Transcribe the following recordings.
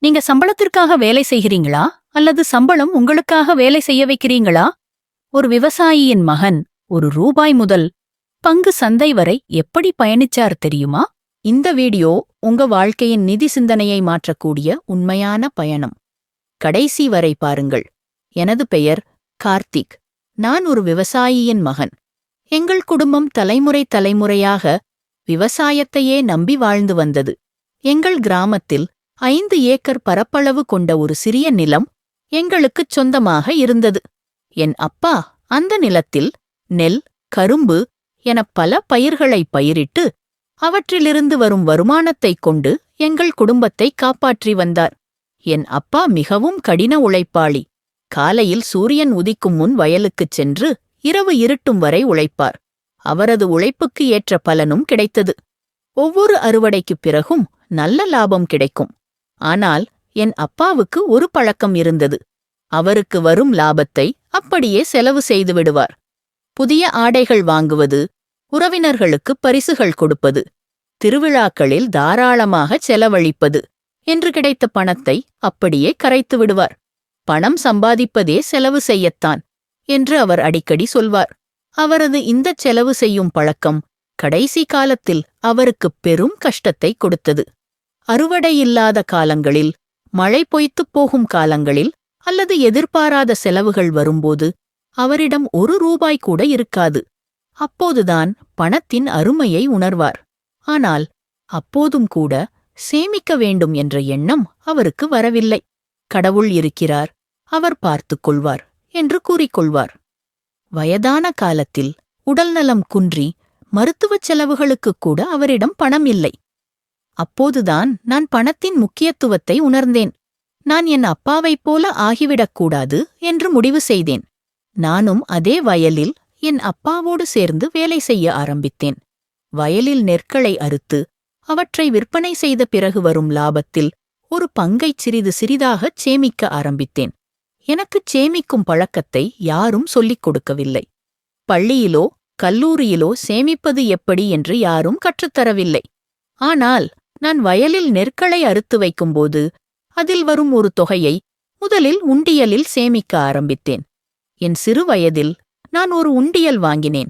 நீங்க சம்பளத்திற்காக வேலை செய்கிறீங்களா அல்லது சம்பளம் உங்களுக்காக வேலை செய்ய வைக்கிறீங்களா? ஒரு விவசாயியின் மகன் ஒரு ரூபாய் முதல் பங்கு சந்தை வரை எப்படி பயணிச்சார் தெரியுமா? இந்த வீடியோ உங்க வாழ்க்கையின் நிதி சிந்தனையை மாற்றக்கூடிய உண்மையான பயணம். கடைசி வரை பாருங்கள். எனது பெயர் கார்த்திக். நான் ஒரு விவசாயியின் மகன். எங்கள் குடும்பம் தலைமுறை தலைமுறையாக விவசாயத்தையே நம்பி வாழ்ந்து வந்தது. எங்கள் கிராமத்தில் 5 ஏக்கர் பரப்பளவு கொண்ட ஒரு சிறிய நிலம் எங்களுக்குச் சொந்தமாக இருந்தது. என் அப்பா அந்த நிலத்தில் நெல், கரும்பு என பல பயிர்களை பயிரிட்டு அவற்றிலிருந்து வரும் வருமானத்தைக் கொண்டு எங்கள் குடும்பத்தை காப்பாற்றி வந்தார். என் அப்பா மிகவும் கடின உழைப்பாளி. காலையில் சூரியன் உதிக்கும் முன் வயலுக்குச் சென்று இரவு இருட்டும் வரை உழைப்பார். அவரது உழைப்புக்கு ஏற்ற பலனும் கிடைத்தது. ஒவ்வொரு அறுவடைக்குப் பிறகும் நல்ல லாபம் கிடைக்கும். ஆனால் என் அப்பாவுக்கு ஒரு பழக்கம் இருந்தது. அவருக்கு வரும் லாபத்தை அப்படியே செலவு செய்து விடுவார். புதிய ஆடைகள் வாங்குவது, உறவினர்களுக்கு பரிசுகள் கொடுப்பது, திருவிழாக்களில் தாராளமாக செலவழிப்பது என்று கிடைத்த பணத்தை அப்படியே கரைத்து விடுவார். பணம் சம்பாதிப்பதே செலவு செய்யத்தான் என்று அவர் அடிக்கடி சொல்வார். அவரது இந்தச் செலவு செய்யும் பழக்கம் கடைசி காலத்தில் அவருக்கு பெரும் கஷ்டத்தை கொடுத்தது. அறுவடையில்லாத காலங்களில், மழை பொய்த்துப் போகும் காலங்களில் அல்லது எதிர்பாராத செலவுகள் வரும்போது அவரிடம் 1 ரூபாய் கூட இருக்காது. அப்போதுதான் பணத்தின் அருமையை உணர்வார். ஆனால் அப்போதும் கூட சேமிக்க வேண்டும் என்ற எண்ணம் அவருக்கு வரவில்லை. கடவுள் இருக்கிறார், அவர் பார்த்துக் கொள்வார் என்று கூறிக்கொள்வார். வயதான காலத்தில் உடல்நலம் குன்றி மருத்துவச் செலவுகளுக்குக் கூட அவரிடம் பணம் இல்லை. அப்போதுதான் நான் பணத்தின் முக்கியத்துவத்தை உணர்ந்தேன். நான் என் அப்பாவைப் போல ஆகிவிடக்கூடாது என்று முடிவு செய்தேன். நானும் அதே வயலில் என் அப்பாவோடு சேர்ந்து வேலை செய்ய ஆரம்பித்தேன். வயலில் நெற்களை அறுத்து அவற்றை விற்பனை செய்த பிறகு வரும் லாபத்தில் ஒரு பங்கைச் சிறிது சிறிதாகச் சேமிக்க ஆரம்பித்தேன். எனக்குச் சேமிக்கும் பழக்கத்தை யாரும் சொல்லிக் கொடுக்கவில்லை. பள்ளியிலோ கல்லூரியிலோ சேமிப்பது எப்படி என்று யாரும் கற்றுத்தரவில்லை. ஆனால் நான் வயலில் நெற்களை அறுத்து வைக்கும்போது அதில் வரும் ஒரு தொகையை முதலில் உண்டியலில் சேமிக்க ஆரம்பித்தேன். என் சிறு வயதில் நான் ஒரு உண்டியல் வாங்கினேன்.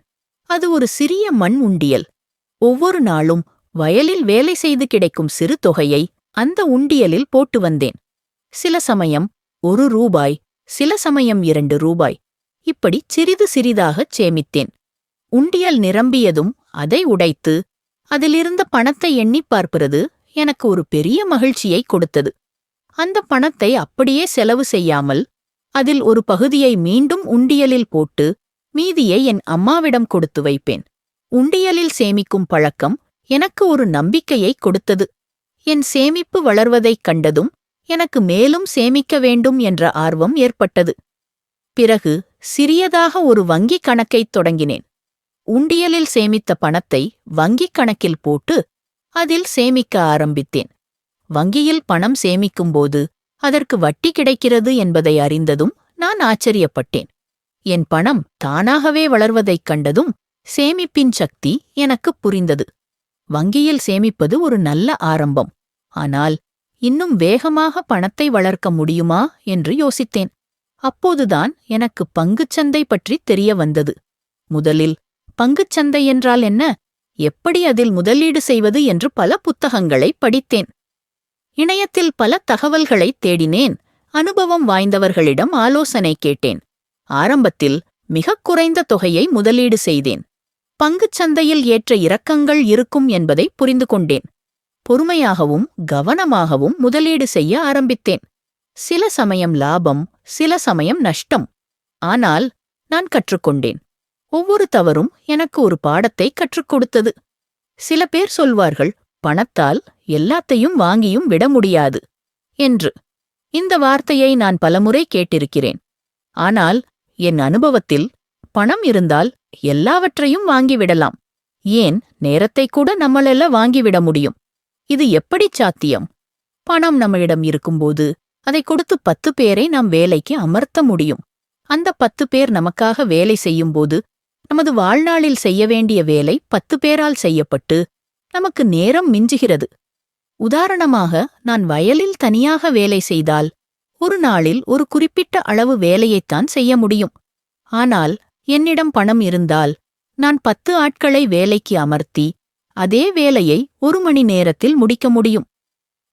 அது ஒரு சிறிய மண் உண்டியல். ஒவ்வொரு நாளும் வயலில் வேலை செய்து கிடைக்கும் சிறு தொகையை அந்த உண்டியலில் போட்டு வந்தேன். சில சமயம் 1 ரூபாய், சில சமயம் 2 ரூபாய், இப்படி சிறிது சிறிதாகச் சேமித்தேன். உண்டியல் நிரம்பியதும் அதை உடைத்து அதிலிருந்த பணத்தை எண்ணிப் பார்ப்பது எனக்கு ஒரு பெரிய மகிழ்ச்சியை கொடுத்தது. அந்த பணத்தை அப்படியே செலவு செய்யாமல் அதில் ஒரு பகுதியை மீண்டும் உண்டியலில் போட்டு மீதியை என் அம்மாவிடம் கொடுத்து வைப்பேன். உண்டியலில் சேமிக்கும் பழக்கம் எனக்கு ஒரு நம்பிக்கையை கொடுத்தது. என் சேமிப்பு வளர்வதைக் கண்டதும் எனக்கு மேலும் சேமிக்க வேண்டும் என்ற ஆர்வம் ஏற்பட்டது. பிறகு சிறியதாக ஒரு வங்கிக் கணக்கைத் தொடங்கினேன். உண்டியலில் சேமித்த பணத்தை வங்கிக் கணக்கில் போட்டு அதில் சேமிக்க ஆரம்பித்தேன். வங்கியில் பணம் சேமிக்கும்போது அதற்கு வட்டி கிடைக்கிறது என்பதை அறிந்ததும் நான் ஆச்சரியப்பட்டேன். என் பணம் தானாகவே வளர்வதைக் கண்டதும் சேமிப்பின் சக்தி எனக்குப் புரிந்தது. வங்கியில் சேமிப்பது ஒரு நல்ல ஆரம்பம். ஆனால் இன்னும் வேகமாக பணத்தை வளர்க்க முடியுமா என்று யோசித்தேன். அப்போதுதான் எனக்கு பங்குச்சந்தை பற்றி தெரிய வந்தது. முதலில் பங்குச்சந்தை என்றால் என்ன, எப்படி அதில் முதலீடு செய்வது என்று பல புத்தகங்களை படித்தேன். இணையத்தில் பல தகவல்களைத் தேடினேன். அனுபவம் வாய்ந்தவர்களிடம் ஆலோசனை கேட்டேன். ஆரம்பத்தில் மிகக் குறைந்த தொகையை முதலீடு செய்தேன். பங்குச்சந்தையில் ஏற்ற இறக்கங்கள் இருக்கும் என்பதை புரிந்து கொண்டேன். பொறுமையாகவும் கவனமாகவும் முதலீடு செய்ய ஆரம்பித்தேன். சில சமயம் லாபம், சில சமயம் நஷ்டம். ஆனால் நான் கற்றுக்கொண்டேன். ஒவ்வொரு தவறும் எனக்கு ஒரு பாடத்தை கற்றுக் கொடுத்தது. சில பேர் சொல்வார்கள், பணத்தால் எல்லாத்தையும் வாங்கியும் விட முடியாது என்று. இந்த வார்த்தையை நான் பலமுறை கேட்டிருக்கிறேன். ஆனால் என் அனுபவத்தில் பணம் இருந்தால் எல்லாவற்றையும் வாங்கிவிடலாம். ஏன், நேரத்தை கூட நம்மளால வாங்கிவிட முடியும். இது எப்படி சாத்தியம்? பணம் நம்மிடம் இருக்கும்போது அதை கொடுத்து 10 பேரை நாம் வேலைக்கு அமர்த்த முடியும். அந்த 10 பேர் நமக்காக வேலை செய்யும்போது நமது வாழ்நாளில் செய்ய வேண்டிய வேலை 10 பேரால் செய்யப்பட்டு நமக்கு நேரம் மிஞ்சுகிறது. உதாரணமாக, நான் வயலில் தனியாக வேலை செய்தால் ஒரு நாளில் ஒரு குறிப்பிட்ட அளவு வேலையைத்தான் செய்ய முடியும். ஆனால் என்னிடம் பணம் இருந்தால் நான் 10 ஆட்களை வேலைக்கு அமர்த்தி அதே வேலையை 1 மணி நேரத்தில் முடிக்க முடியும்.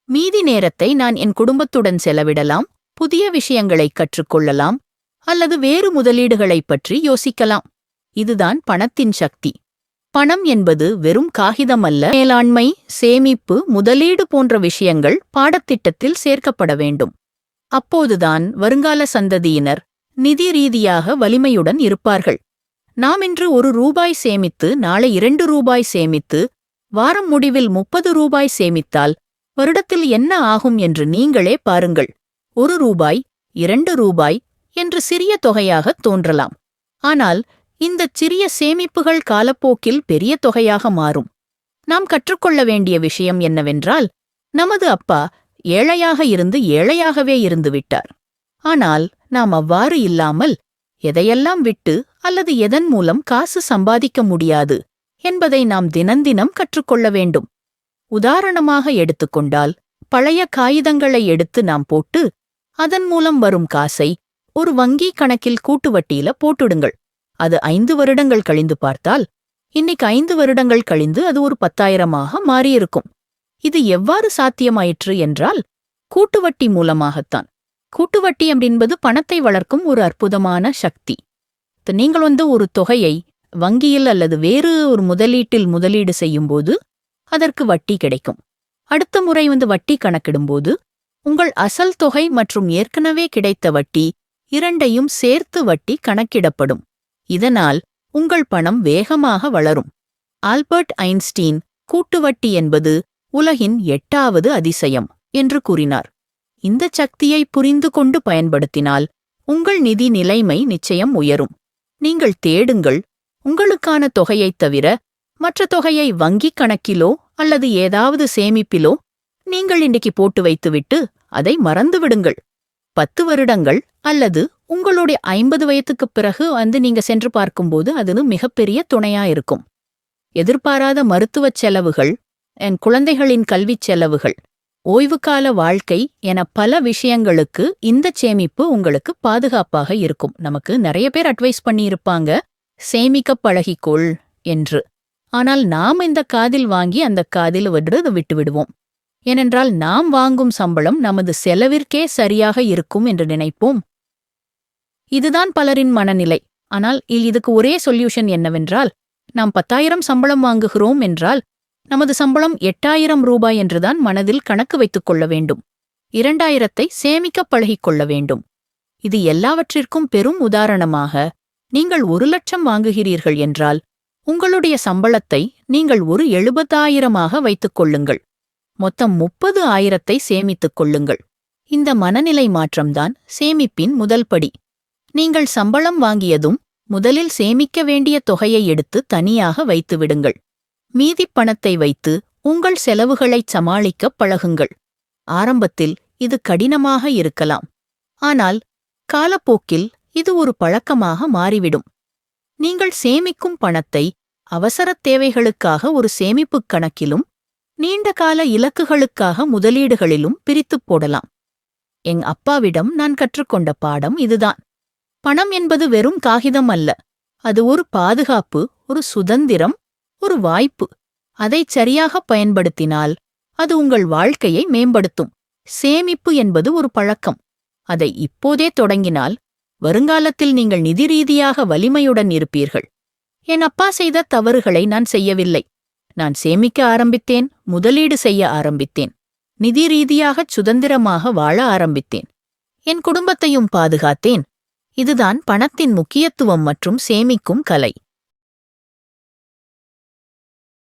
மீதி நேரத்தை நான் என் குடும்பத்துடன் செலவிடலாம், புதிய விஷயங்களைக் கற்றுக்கொள்ளலாம் அல்லது வேறு முதலீடுகளைப் பற்றி யோசிக்கலாம். இதுதான் பணத்தின் சக்தி. பணம் என்பது வெறும் காகிதம் அல்ல. மேலாண்மை, சேமிப்பு, முதலீடு போன்ற விஷயங்கள் பாடத்திட்டத்தில் சேர்க்கப்பட வேண்டும். அப்போதுதான் வருங்கால சந்ததியினர் நிதி ரீதியாக வலிமையுடன் இருப்பார்கள். நாம் இன்று ₹1 சேமித்து நாளை ₹2 சேமித்து வாரம் முடிவில் ₹30 சேமித்தால் வருடத்தில் என்ன ஆகும் என்று நீங்களே பாருங்கள். ₹1, ₹2 என்று சிறிய தொகையாகத் தோன்றலாம். ஆனால் இந்தச் சிறிய சேமிப்புகள் காலப்போக்கில் பெரிய தொகையாக மாறும். நாம் கற்றுக்கொள்ள வேண்டிய விஷயம் என்னவென்றால், நமது அப்பா ஏழையாக இருந்து ஏழையாகவே இருந்துவிட்டார். ஆனால் நாம் அவ்வாறு இல்லாமல் எதையெல்லாம் விட்டு அல்லது எதன் மூலம் காசு சம்பாதிக்க முடியாது என்பதை நாம் தினந்தினம் கற்றுக்கொள்ள வேண்டும். உதாரணமாக எடுத்துக்கொண்டால், பழைய காகிதங்களை எடுத்து நாம் போட்டு அதன் மூலம் வரும் காசை ஒரு வங்கி கணக்கில் கூட்டு வட்டியில போட்டுடுங்கள். அது 5 வருடங்கள் கழிந்து பார்த்தால் இன்னைக்கு 5 வருடங்கள் கழிந்து அது ஒரு 10,000ஆக மாறியிருக்கும். இது எவ்வாறு சாத்தியமாயிற்று என்றால் கூட்டுவட்டி மூலமாகத்தான். கூட்டுவட்டி என்பது பணத்தை வளர்க்கும் ஒரு அற்புதமான சக்தி. நீங்கள் ஒரு தொகையை வங்கியில் அல்லது வேறு ஒரு முதலீட்டில் முதலீடு செய்யும்போது அதற்கு வட்டி கிடைக்கும். அடுத்த முறை வட்டி கணக்கிடும்போது உங்கள் அசல் தொகை மற்றும் ஏற்கனவே கிடைத்த வட்டி இரண்டையும் சேர்த்து வட்டி கணக்கிடப்படும். இதனால் உங்கள் பணம் வேகமாக வளரும். ஆல்பர்ட் ஐன்ஸ்டீன் கூட்டுவட்டி என்பது உலகின் 8வது அதிசயம் என்று கூறினார். இந்த சக்தியை புரிந்து கொண்டு பயன்படுத்தினால் உங்கள் நிதி நிலைமை நிச்சயம் உயரும். நீங்கள் தேடுங்கள், உங்களுக்கான தொகையைத் தவிர மற்ற தொகையை வங்கிக் கணக்கிலோ அல்லது ஏதாவது சேமிப்பிலோ நீங்கள் இன்றைக்கு போட்டு வைத்துவிட்டு அதை மறந்துவிடுங்கள். 10 வருடங்கள் அல்லது உங்களுடைய 50 வயதுக்குப் பிறகு நீங்க சென்று பார்க்கும்போது அது மிகப்பெரிய துணையா இருக்கும். எதிர்பாராத மருத்துவச் செலவுகள், என் குழந்தைகளின் கல்விச் செலவுகள், ஓய்வுகால வாழ்க்கை என பல விஷயங்களுக்கு இந்த சேமிப்பு உங்களுக்கு பாதுகாப்பாக இருக்கும். நமக்கு நிறைய பேர் அட்வைஸ் பண்ணியிருப்பாங்க, சேமிக்க பழகிக்கொள் என்று. ஆனால் நாம் இந்த காதில் வாங்கி அந்த காதில் விட்டு விடுவோம். ஏனென்றால் நாம் வாங்கும் சம்பளம் நமது செலவிற்கே சரியாக இருக்கும் என்று நினைப்போம். இதுதான் பலரின் மனநிலை. ஆனால் இதுக்கு ஒரே சொல்யூஷன் என்னவென்றால், நாம் 10,000 சம்பளம் வாங்குகிறோம் என்றால் நமது சம்பளம் ₹8,000 என்றுதான் மனதில் கணக்கு வைத்துக் கொள்ள வேண்டும். 2,000ஐ சேமிக்க பழகிக்கொள்ள வேண்டும். இது எல்லாவற்றிற்கும் பெரும் உதாரணமாக, நீங்கள் 1,00,000 வாங்குகிறீர்கள் என்றால் உங்களுடைய சம்பளத்தை நீங்கள் ஒரு 70,000ஆக வைத்துக் கொள்ளுங்கள். மொத்தம் 30,000ஐ சேமித்துக் கொள்ளுங்கள். இந்த மனநிலை மாற்றம்தான் சேமிப்பின் முதல் படி. நீங்கள் சம்பளம் வாங்கியதும் முதலில் சேமிக்க வேண்டிய தொகையை எடுத்து தனியாக வைத்துவிடுங்கள். மீதிப் பணத்தை வைத்து உங்கள் செலவுகளைச் சமாளிக்கப் பழகுங்கள். ஆரம்பத்தில் இது கடினமாக இருக்கலாம். ஆனால் காலப்போக்கில் இது ஒரு பழக்கமாக மாறிவிடும். நீங்கள் சேமிக்கும் பணத்தை அவசரத் தேவைகளுக்காக ஒரு சேமிப்புக் கணக்கிலும் நீண்டகால இலக்குகளுக்காக முதலீடுகளிலும் பிரித்துப் போடலாம். என் அப்பாவிடம் நான் கற்றுக்கொண்ட பாடம் இதுதான். பணம் என்பது வெறும் காகிதம் அல்ல. அது ஒரு பாதுகாப்பு, ஒரு சுதந்திரம், ஒரு வாய்ப்பு. அதைச் சரியாகப் பயன்படுத்தினால் அது உங்கள் வாழ்க்கையை மேம்படுத்தும். சேமிப்பு என்பது ஒரு பழக்கம். அதை இப்போதே தொடங்கினால் வருங்காலத்தில் நீங்கள் நிதி ரீதியாக வலிமையுடன் இருப்பீர்கள். என் அப்பா செய்த தவறுகளை நான் செய்யவில்லை. நான் சேமிக்க ஆரம்பித்தேன், முதலீடு செய்ய ஆரம்பித்தேன், நிதி ரீதியாகச் சுதந்திரமாக வாழ ஆரம்பித்தேன். என் குடும்பத்தையும் பாதுகாத்தேன். இதுதான் பணத்தின் முக்கியத்துவம் மற்றும் சேமிக்கும் கலை.